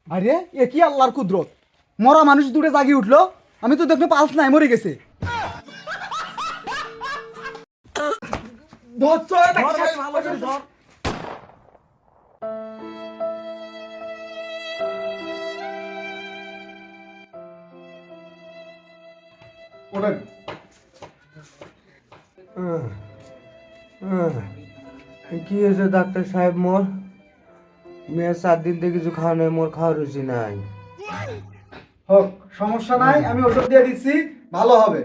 আরে এ কি আল্লাহর কুদরত, মরা মানুষ দূরে জাগি উঠলো, আমি তো দেখলে পালস নাই, মরে গেছে। ওঠেন। কি হয়েছে ডাক্তার সাহেব? মোর মেয়ের 7 দিন থেকে কিছু খাওয়া নেই, মোর খাওয়ার রুচি নাই। হোক, সমস্যা নাই, আমি ওষুধ দিয়ে দিচ্ছি, ভালো হবে।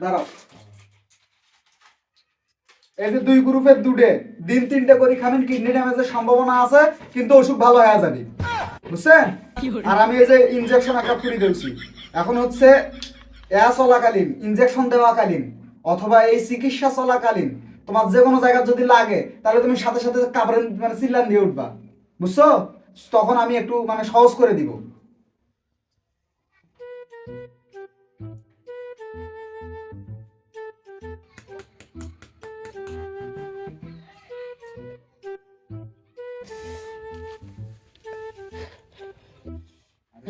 দাঁড়াও। এই যে 2 গ্রুপের দুটে দিন 3টে করে খাবেন, কিডনি ড্যামেজের সম্ভাবনা আছে, কিন্তু ওষুধ ভালো হয়ে যাবে, বুঝছেন? আর আমি এই যে ইনজেকশন একটা ফ্রি দিয়েছি, এখন হচ্ছে চলাকালীন, ইনজেকশন দেওয়াকালীন অথবা এই চিকিৎসা চলাকালীন তোমার যে কোনো জায়গা যদি লাগে, তাহলে তুমি সাথে সাথে কাপড়ের মানে চিল্লান দিয়ে উঠবা, বুঝছো? তখন আমি একটু মানে সহজ করে দিব।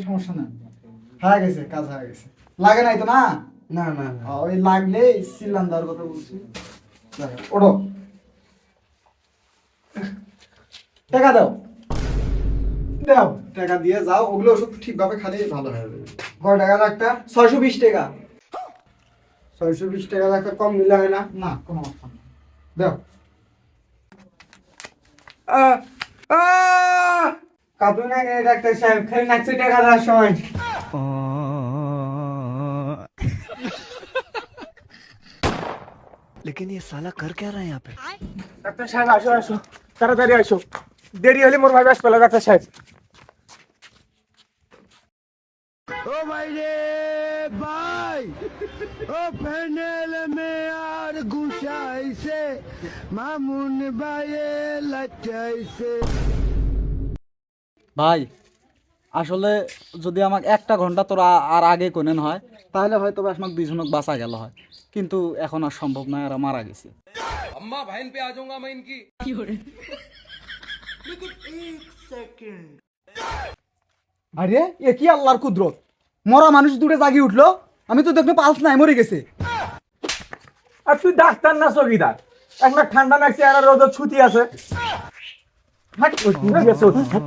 সমস্যা না, হয়ে গেছে, কাজ হয়ে গেছে। লাগে নাই তো না? না না না, ওই লাগলে সিলান দেওয়ার কথা বলছি। ওঠো, টাকা দাও, দাও, টাকা দিয়ে যাও, ওগুলো ওষুধ ঠিকভাবে খালি ভালো হয়ে যাবে। কয় টাকা একটা? 620 টাকা। 620 টাকা ডাক্তার, কম নিলে হয় না? না, কোনো অপশন না, দাও। কাঁদুন না কেন ডাক্তার সাহেব, খালি নাচছে টাকা দেওয়ার সময়। लेकिन ये साला कर क्या रहा है यहाँ पे। ডাক্তার সাহেব আসো আসো, তাড়াতাড়ি আসো, দেরি হলে মোর ভাই বাস পেলো। ডাক্তার সাহেব ओ भाई रे भाई, ओ पैनल में यार घुसाई से मामून भाई लचाई से। ভাই, আসলে যদি আমাকে 1টা ঘন্টা তোরা আর আগে কোনেন হয়, তাহলে হয়তো আমাকে 2 জনক বাঁচা গেল হয়, কিন্তু এখন আর সম্ভব নয়, আর মারা গেছে। अम्मा बहन पे आ जाऊंगा मैं इनकी। আরে এ কি আল্লাহর কুদরত, মরা মানুষ দূরে জাগি উঠলো, আমি তো দেখলে পালস নাই, মরে গেছে। আর তুই ডাক্তার না চকিদার? একটা ঠান্ডা লাগছে আর রোদ ছুটি আছে। হাট, ওই ছুটি আছে, ওঠ, হাট।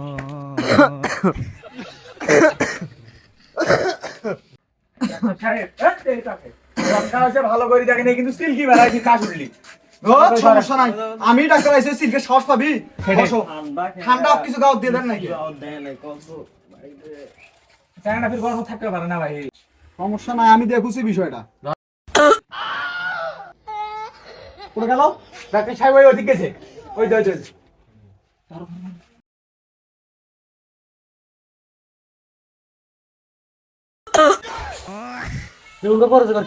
ডাক্তার সাহেব, এই তাকে। ডাক্তার আছে ভালো করে দেখেনি, কিন্তু সিল্কি বেলায় কি কাজ উঠলি। সমস্যা নাই, আমি ডাক্তার আইসি, সিলকে সাহস পাবি। বসো। ঠান্ডা কিছু গাও দিয়ে দেন নাকি? চায়না ফির গরম থাকতে পারে না ভাই। সমস্যা নাই, আমি দেখুছি বিষয়টা। কোথায় গেল? ডাক্তার সাহেব ওই ওদিক গেছে, ওই দই দই।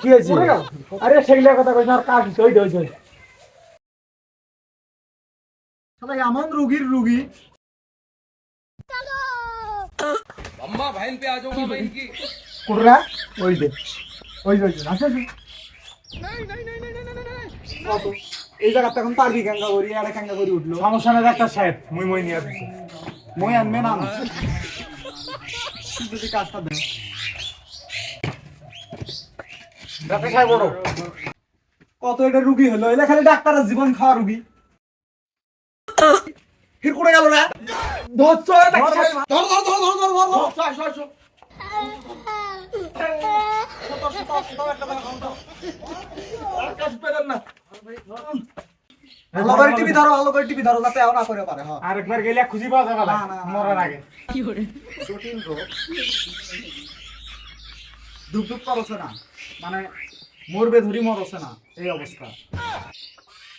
কি হয়েছে? আরে সেগুলা কথা কইছ, আর কাজ ওই দই দই। সবাই এমন রুগীর রুগী। अम्मा बहन पे आ जाऊंगा मैं इनकी। কোটরা ওই দে, ওই দই আসো আসো। কত? এই জায়গাটা এখন পারবি কাঙ্গা করি, আর কাঙ্গা করি উঠলো। সমস্যা নেই ডাক্তার সাহেব, মুই মই নিয়ে আসছি। মই আনবে না, যদি কাজটা দেয়। ডাক্তার সাহেব ওঠো। কত এটা রুগী হলো, এটা খালি ডাক্তারের জীবন খাওয়া রুগী। ফির কোটে গেল না? ধরছো ডাক্তার সাহেব, ধর ধর ধর ধর ধর ধর ধর। আসো আসো আসো। আর কাজ পেলেন না। ভালো করে টিভি ধরো, ভালো করে টিভি ধরো, যাতে এও না করে পারে। হ্যাঁ, আরেকবার গেলে খুঁজি পাওয়া যাবে না না, না, না, মরার আগে। জটিল রোগ, দুপ দুপ করছে না, মানে মরবে ধরি মরছে না, এই অবস্থা।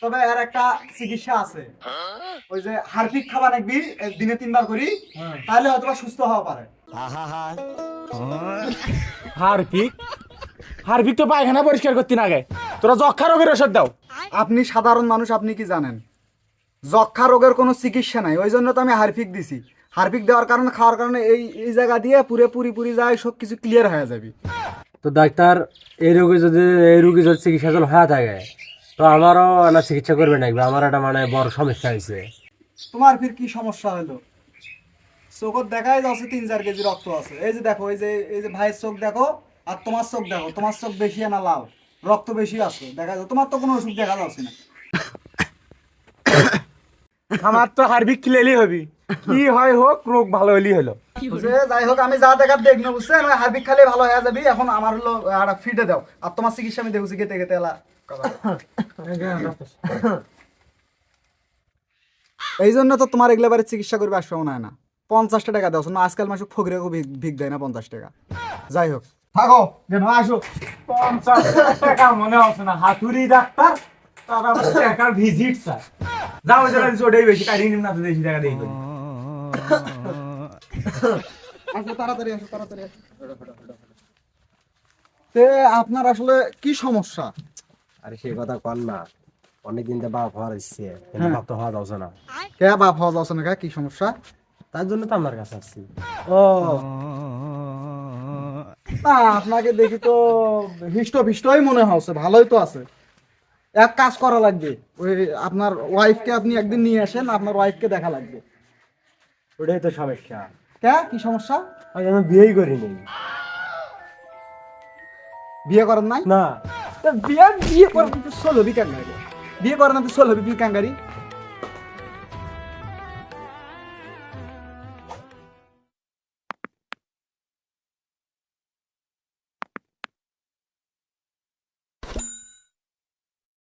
তবে আর একটা চিকিৎসা আছে, ওই যে হারপিক খাবার একবি দিনে 3বার করি, তাহলে হয়তো বা সুস্থ হওয়া পারে। হারপিক? হারপিক তো পায়খানা পরিষ্কার করতে না গে। তোরা যক্ষা রোগের ওষুধ দাও। আপনি সাধারণ মানুষ, আপনি কি জানেন যক্ষা রোগের কোনো চিকিৎসা নাই? ওই জন্য তো আমি হারপিক দিছি। হারপিক দেওয়ার কারণে, খাওয়ার কারণে এই এই জায়গা দিয়ে পুরি যায়, সব কিছু ক্লিয়ার হয়ে যাবে। তো ডাক্তার, এই রোগী যদি চিকিৎসা হয়ে থাকে, তো আমারও না চিকিৎসা করবে নাকি? আমার একটা মানে বড় সমস্যা হয়েছে। তোমার ফির কি সমস্যা হলো? চোখত দেখাই যাচ্ছে 3-4 কেজি রক্ত আছে। এই যে দেখো, এই যে ভাইয়ের চোখ দেখো আর তোমার চোখ দেখো, তোমার চোখ বেশি না লাল, রক্ত বেশি আছে দেখা যায়। তোমার তো কোনো অসুখ দেখা যাচ্ছে না। আমার তো হারবিক খেলেই হবি, কি হয় হোক, রোগ ভালো হলেই হলো। বুঝছে? যাই হোক, আমি যা দেখার দেখবো, বুঝছেন? ওই হারবিক খালে ভালো হয়ে যাবি। এখন আমার হলো একটা ফিটে দাও, আর তোমার চিকিৎসা আমি দেখছি গেতে গেতে এলা এই জন্য তো তোমার এগুলো বারে চিকিৎসা করবে আসবে মনে হয় না। 50 টাকা দাও না, আজকাল মানুষ ফকরে ভিক দেয় না 50 টাকা। যাই হোক, থাকো যেন আসো। 50 টাকা মনে হচ্ছে না, হাতুড়ি ডাক্তার টাকা টাকার ভিজিট স্যার। যাও যারা ওটাই বেশি, কাটিয়ে নিন না তো বেশি টাকা দিয়ে করি। আসো তাড়াতাড়ি, আসো তাড়াতাড়ি আসো। তে আপনার আসলে কি সমস্যা? আরে সেই কথা কর না, অনেকদিন তো বাপ হওয়ার ইচ্ছে, কিন্তু বাপ তো হওয়া যাচ্ছে না। কে বাপ হওয়া যাচ্ছে না? কি সমস্যা? তার জন্য তো আপনার কাছে আসছি। ও না, আপনাকে দেখি তো হিষ্টই মনে হচ্ছে, ভালোই তো আছে। এক কাজ করা লাগবে, ওই আপনার ওয়াইফকে আপনি একদিন নিয়ে আসেন, আপনার ওয়াইফকে দেখা লাগবে। ওটাই তো সমস্যা, কে কি সমস্যা? আমি বিয়েই করিনি। বিয়ে করেন নাই? না, বিয়ে করেন তো 16 বিকাঙ্গারি, বিয়ে করেন না তো 16 বিকাঙ্গারি।